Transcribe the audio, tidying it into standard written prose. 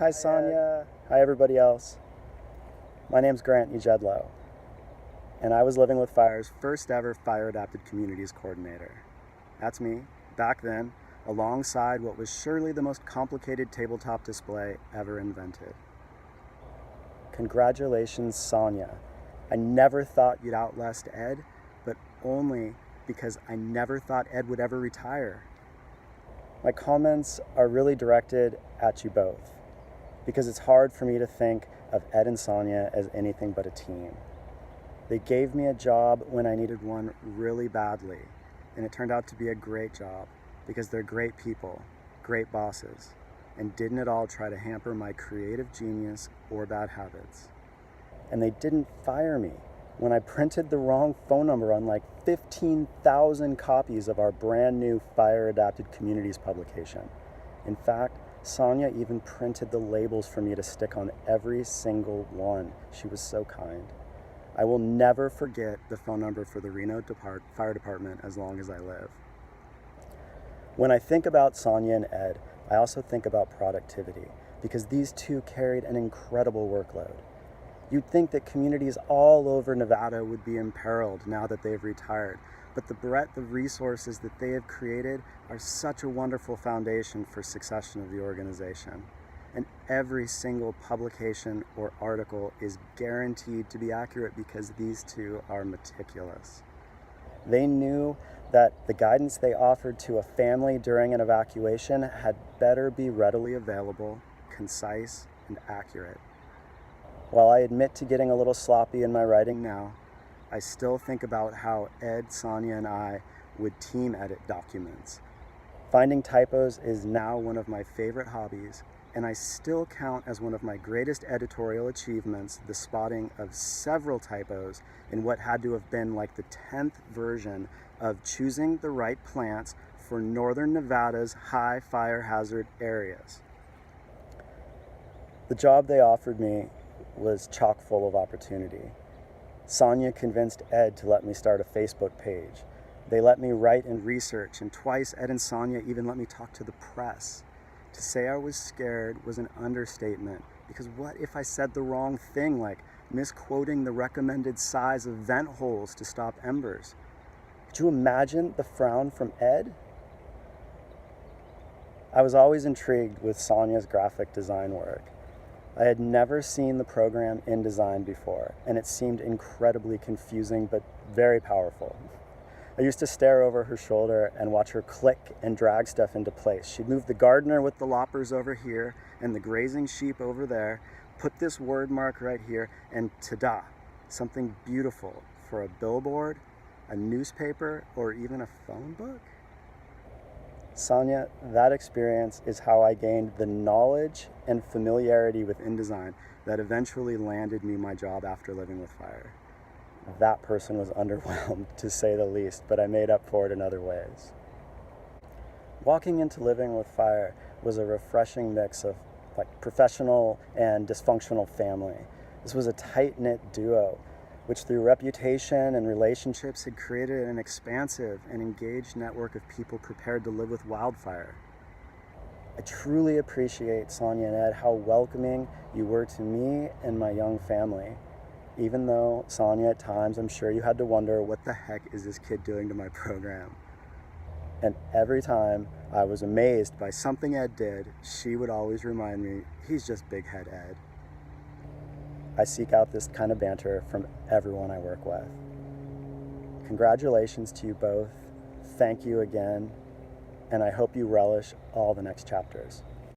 Hi, Sonya. Hi, everybody else. My name's Grant Ujedlow, and I was Living with Fire's first ever Fire Adapted Communities Coordinator. That's me, back then, alongside what was surely the most complicated tabletop display ever invented. Congratulations, Sonya. I never thought you'd outlast Ed, but only because I never thought Ed would ever retire. My comments are really directed at you both, because it's hard for me to think of Ed and Sonya as anything but a team. They gave me a job when I needed one really badly, and it turned out to be a great job because they're great people, great bosses, and didn't at all try to hamper my creative genius or bad habits. And they didn't fire me when I printed the wrong phone number on like 15,000 copies of our brand new Fire Adapted Communities publication. In fact, Sonya even printed the labels for me to stick on every single one. She was so kind. I will never forget the phone number for the Reno Fire Department as long as I live. When I think about Sonya and Ed, I also think about productivity, because these two carried an incredible workload. You'd think that communities all over Nevada would be imperiled now that they've retired, but the breadth of resources that they have created are such a wonderful foundation for succession of the organization. And every single publication or article is guaranteed to be accurate because these two are meticulous. They knew that the guidance they offered to a family during an evacuation had better be readily available, concise, and accurate. While I admit to getting a little sloppy in my writing now, I still think about how Ed, Sonya, and I would team edit documents. Finding typos is now one of my favorite hobbies, and I still count as one of my greatest editorial achievements the spotting of several typos in what had to have been like the 10th version of choosing the right plants for northern Nevada's high fire hazard areas. The job they offered me was chock full of opportunity. Sonya convinced Ed to let me start a Facebook page. They let me write and research, and twice Ed and Sonya even let me talk to the press. To say I was scared was an understatement, because what if I said the wrong thing, like misquoting the recommended size of vent holes to stop embers? Could you imagine the frown from Ed? I was always intrigued with Sonya's graphic design work. I had never seen the program InDesign before, and it seemed incredibly confusing but very powerful. I used to stare over her shoulder and watch her click and drag stuff into place. She'd move the gardener with the loppers over here and the grazing sheep over there, put this word mark right here, and ta-da, something beautiful for a billboard, a newspaper, or even a phone book. Sonya, that experience is how I gained the knowledge and familiarity with InDesign that eventually landed me my job after Living with Fire. That person was underwhelmed, to say the least, but I made up for it in other ways. Walking into Living with Fire was a refreshing mix of professional and dysfunctional family. This was a tight-knit duo, which through reputation and relationships had created an expansive and engaged network of people prepared to live with wildfire. I truly appreciate, Sonya and Ed, how welcoming you were to me and my young family. Even though, Sonya, at times I'm sure you had to wonder, what the heck is this kid doing to my program? And every time I was amazed by something Ed did, she would always remind me, he's just Big Head Ed. I seek out this kind of banter from everyone I work with. Congratulations to you both. Thank you again. And I hope you relish all the next chapters.